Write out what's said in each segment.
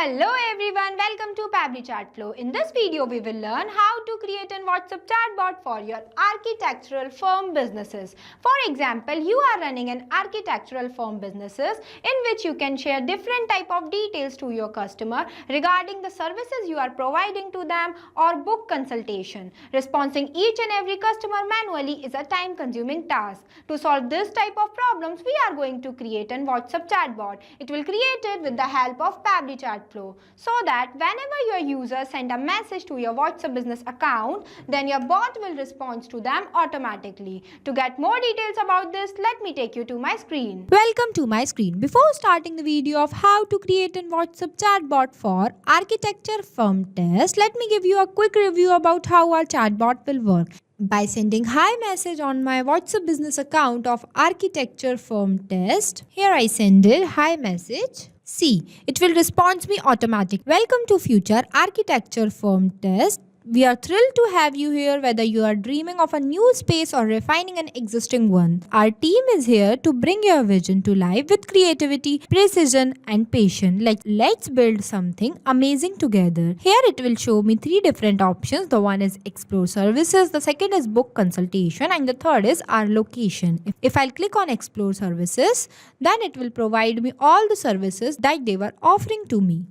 Hello everyone, welcome to Pabbly Chatflow. In this video, we will learn how to create a WhatsApp chatbot for your architectural firm businesses. For example, you are running an architectural firm businesses in which you can share different type of details to your customer regarding the services you are providing to them or book consultation. Responding each and every customer manually is a time-consuming task. To solve this type of problems, we are going to create a WhatsApp chatbot. It will create it with the help of Pabbly Chatflow, so that whenever your users send a message to your WhatsApp business account, then your bot will respond to them automatically. To get more details about this, let me take you to my screen. Welcome to my screen. Before starting the video of how to create a WhatsApp chatbot for architecture firm test, let me give you a quick review about how our chatbot will work. By sending hi message on my WhatsApp business account of architecture firm test, here I send it hi message. See, it will respond me automatic. Welcome to future architecture firm test. We are thrilled to have you here, whether you are dreaming of a new space or refining an existing one. Our team is here to bring your vision to life with creativity, precision and patience. Let's build something amazing together. Here it will show me three different options. The one is explore services, the second is book consultation, and the third is our location. If I'll click on explore services, then it will provide me all the services that they were offering to me.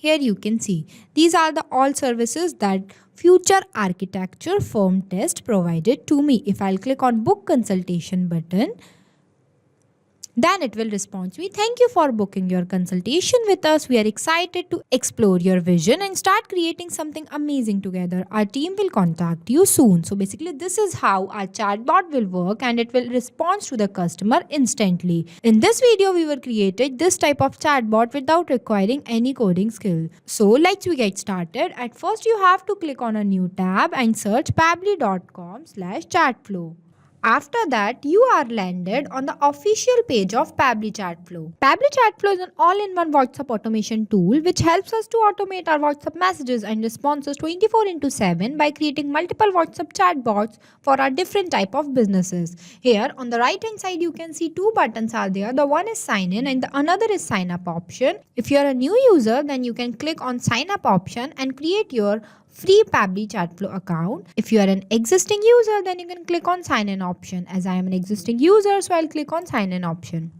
Here you can see these are the all services that future architecture firm test provided to me. If I'll click on book consultation button, then it will respond to me. Thank you for booking your consultation with us. We are excited to explore your vision and start creating something amazing together. Our team will contact you soon. So basically this is how our chatbot will work, and it will respond to the customer instantly. In this video, we will create this type of chatbot without requiring any coding skill. So let's get started. At first, you have to click on a new tab and search pabbly.com/chatflow. After that, you are landed on the official page of Pabbly Chatflow. Pabbly Chatflow is an all-in-one WhatsApp automation tool which helps us to automate our WhatsApp messages and responses 24/7 by creating multiple WhatsApp chatbots for our different type of businesses. Here on the right hand side, you can see two buttons are there. The one is sign in and the another is sign up option. If you are a new user, then you can click on sign up option and create your free Pabbly Chatflow account. If you are an existing user, then you can click on sign in option. As I am an existing user, so I'll click on sign in option.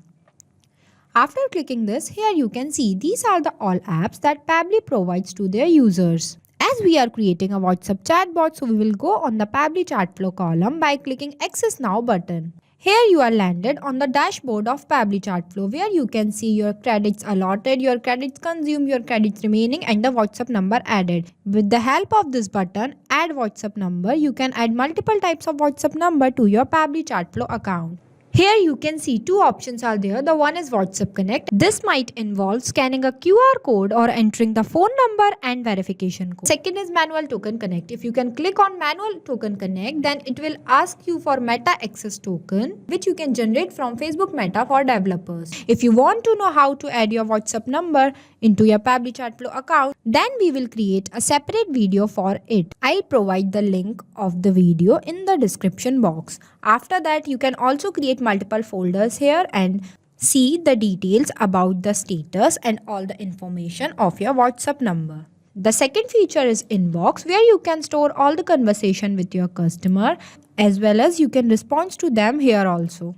After clicking this, here you can see these are the all apps that Pabbly provides to their users. As we are creating a WhatsApp chatbot, so we will go on the Pabbly Chatflow column by clicking Access Now button. Here you are landed on the dashboard of Pabbly Chatflow, where you can see your credits allotted, your credits consumed, your credits remaining, and the WhatsApp number added. With the help of this button, Add WhatsApp Number, you can add multiple types of WhatsApp number to your Pabbly Chatflow account. Here you can see two options are there. The one is WhatsApp Connect. This might involve scanning a QR code or entering the phone number and verification code. Second is Manual Token Connect. If you can click on Manual Token Connect, then it will ask you for Meta Access Token, which you can generate from Facebook Meta for developers. If you want to know how to add your WhatsApp number into your Pabbly Chatflow account, then we will create a separate video for it. I'll provide the link of the video in the description box. After that, you can also create multiple folders here and see the details about the status and all the information of your WhatsApp number. The second feature is Inbox, where you can store all the conversation with your customer, as well as you can respond to them here also.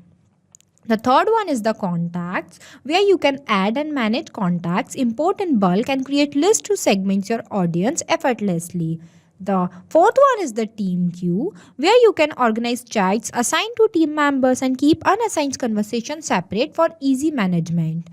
The third one is the Contacts, where you can add and manage contacts, import in bulk, and create lists to segment your audience effortlessly. The fourth one is the Team Queue, where you can organize chats assigned to team members and keep unassigned conversations separate for easy management.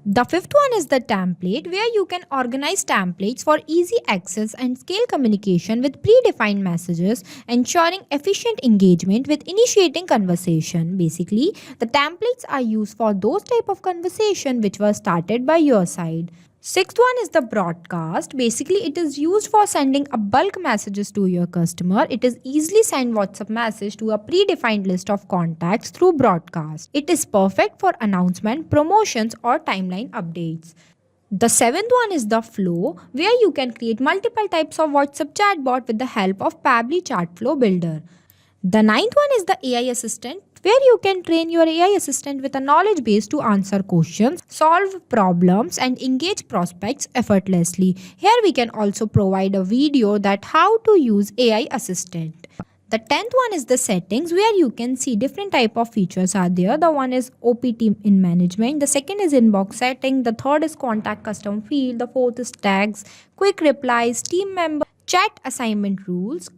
The fifth one is the Template, where you can organize templates for easy access and scale communication with predefined messages, ensuring efficient engagement with initiating conversation. Basically, the templates are used for those type of conversation which were started by your side. Sixth one is the Broadcast. Basically, it is used for sending a bulk messages to your customer. It is easily send WhatsApp message to a predefined list of contacts through Broadcast. It is perfect for announcement, promotions, or timeline updates. The seventh one is the Flow, where you can create multiple types of WhatsApp chatbot with the help of Pabbly Chatflow Builder. The ninth one is the AI Assistant, where you can train your AI assistant with a knowledge base to answer questions, solve problems, and engage prospects effortlessly. Here we can also provide a video that how to use AI assistant. The 10th one is the settings, where you can see different type of features are there. The one is OPT in management, the second is inbox setting, the third is contact custom field, the fourth is tags, quick replies, team member, chat assignment rules,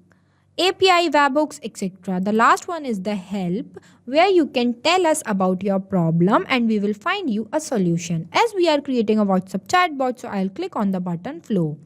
API, webhooks, etc. The last one is the help, where you can tell us about your problem and we will find you a solution. As we are creating a WhatsApp chatbot, so I'll click on the button flow.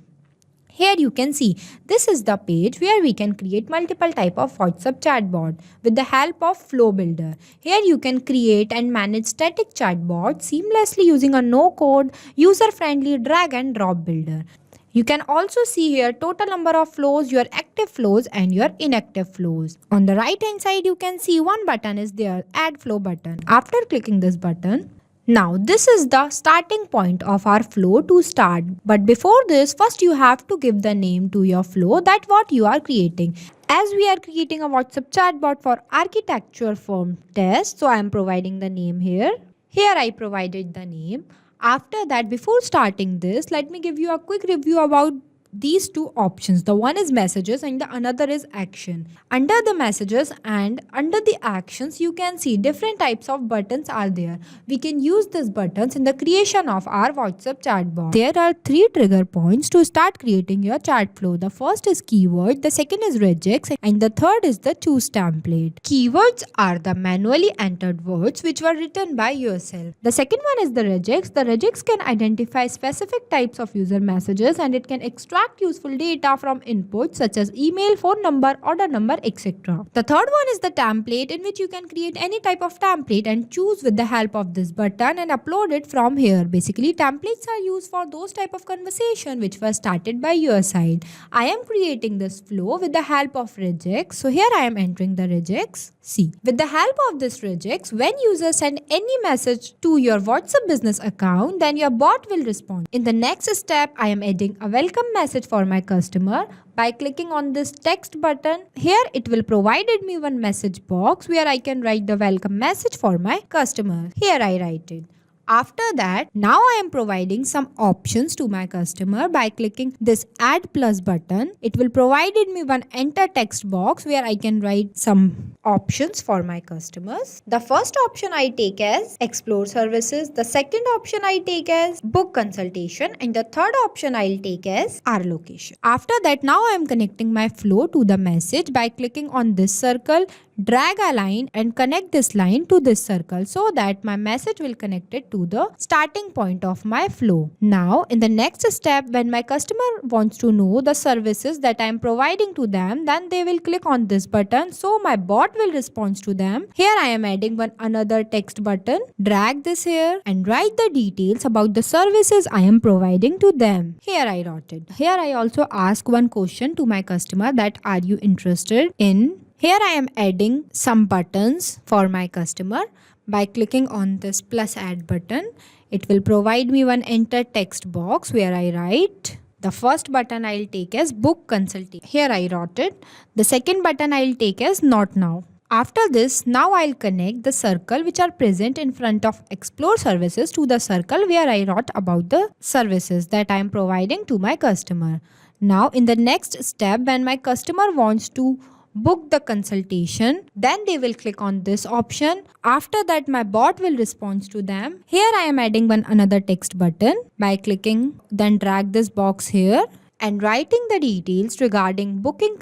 Here you can see this is the page where we can create multiple type of WhatsApp chatbot with the help of Flow Builder. Here you can create and manage static chatbot seamlessly using a no-code, user-friendly drag and drop builder. You can also see here total number of flows, your active flows and your inactive flows. On the right hand side you can see one button is there, add flow button. After clicking this button, now this is the starting point of our flow to start. But before this, first you have to give the name to your flow, that what you are creating. As we are creating a WhatsApp chatbot for architecture firm test, so I am providing the name here. Here I provided the name. After that, before starting this, let me give you a quick review about these two options. The one is messages and the another is action. Under the messages and under the actions, you can see different types of buttons are there. We can use these buttons in the creation of our WhatsApp chatbot. There are 3 trigger points to start creating your chat flow. The first is keyword, the second is regex, and the third is the choose template. Keywords are the manually entered words which were written by yourself. The second one is the regex. The regex can identify specific types of user messages and it can extract useful data from inputs such as email, phone number, order number, etc. The third one is the template, in which you can create any type of template and choose with the help of this button and upload it from here. Basically, templates are used for those type of conversation which were started by your side. I am creating this flow with the help of regex. So here I am entering the regex. See, with the help of this regex, when users send any message to your WhatsApp business account, then your bot will respond. In the next step, I am adding a welcome message for my customer by clicking on this text button. Here it will provided me one message box where I can write the welcome message for my customer. Here I write it. After that, now I am providing some options to my customer by clicking this add plus button. It will provided me one enter text box where I can write some options for my customers. The first option I take as explore services. The second option I take as book consultation. And the third option I'll take as our location. After that, now I am connecting my flow to the message by clicking on this circle, drag a line and connect this line to this circle so that my message will connect it to the starting point of my flow. Now in the next step, when my customer wants to know the services that I am providing to them, then they will click on this button, so my bot will respond to them. Here I am adding one another text button, drag this here and write the details about the services I am providing to them. Here I wrote it. Here I also ask one question to my customer, that are you interested in. Here I am adding some buttons for my customer by clicking on this plus add button. It will provide me one enter text box where I write. The first button I'll take as book consultation. Here I wrote it. The second button I'll take as not now. After this, now I'll connect the circle which are present in front of explore services to the circle where I wrote about the services that I am providing to my customer. Now in the next step, when my customer wants to book the consultation, then they will click on this option. After that, my bot will respond to them. Here I am adding one another text button by clicking, then drag this box here and writing the details regarding booking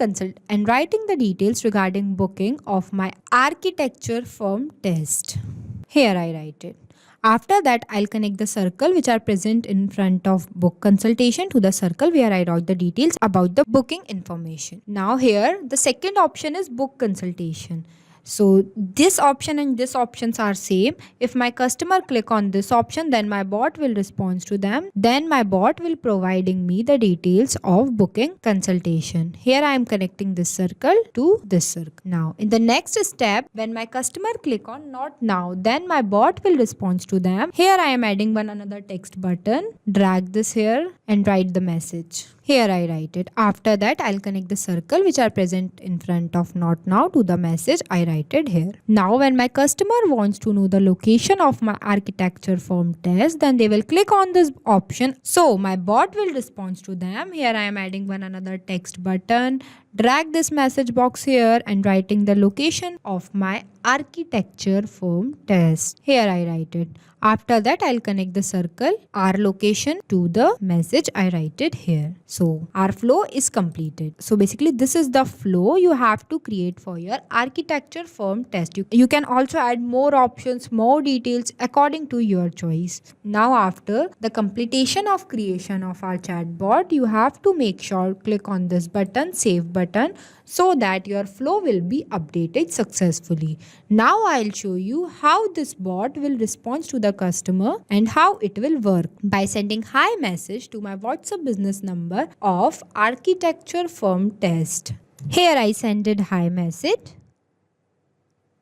of my architecture firm test. Here I write it. After that, I'll connect the circle which are present in front of book consultation to the circle where I wrote the details about the booking information. Now here, the second option is book consultation. So this option and this options are same. If my customer click on this option, then my bot will respond to them. Then my bot will providing me the details of booking consultation. Here I am connecting this circle to this circle. Now in the next step, when my customer click on not now, then my bot will respond to them. Here I am adding one another text button. Drag this here and write the message. Here I write it. After that, I'll connect the circle which are present in front of not now to the message I write it here. Now when my customer wants to know the location of my architecture firm test, then they will click on this option. So my bot will respond to them. Here I am adding one another text button. Drag this message box here and writing the location of my architecture firm test. Here I write it. After that, I'll connect the circle, our location to the message I write it here. So our flow is completed. So basically this is the flow you have to create for your architecture firm test. You can also add more options, more details according to your choice. Now after the completion of creation of our chatbot, you have to make sure click on this button, save button, so that your flow will be updated successfully. Now I'll show you how this bot will respond to the customer and how it will work by sending hi message to my WhatsApp business number of architecture firm test. Here I send it hi message.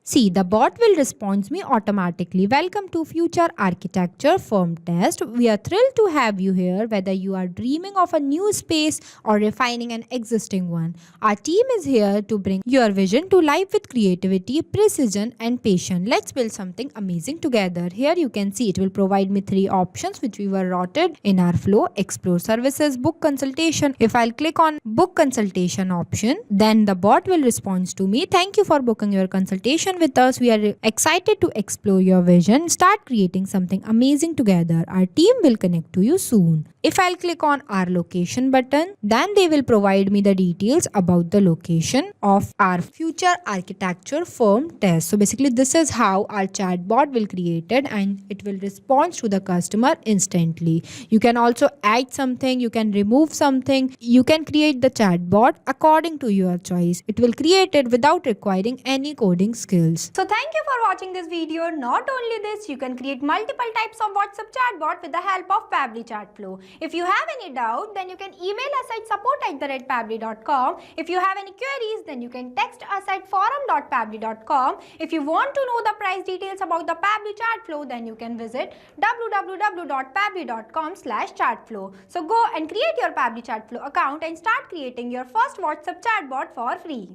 See, the bot will respond me automatically. Welcome to Future Architecture Firm Test. We are thrilled to have you here, whether you are dreaming of a new space or refining an existing one. Our team is here to bring your vision to life with creativity, precision and patience. Let's build something amazing together. Here you can see it will provide me 3 options which we were routed in our flow. Explore services, book consultation. If I'll click on book consultation option, then the bot will respond to me. Thank you for booking your consultation with us. We are excited to explore your vision. Start creating something amazing together. Our team will connect to you soon. If I'll click on our location button, then they will provide me the details about the location of our future architecture firm test. So basically this is how our chatbot will create it and it will respond to the customer instantly. You can also add something, you can remove something, you can create the chatbot according to your choice. It will create it without requiring any coding skills. So thank you for watching this video. Not only this, you can create multiple types of WhatsApp chatbot with the help of Pabbly Chatflow. If you have any doubt, then you can email us at support@pabbly.com. If you have any queries, then you can text us at forum.pabbly.com. If you want to know the price details about the Pabbly Chatflow, then you can visit www.pabbly.com/chatflow. So go and create your Pabbly Chatflow account and start creating your first WhatsApp chatbot for free.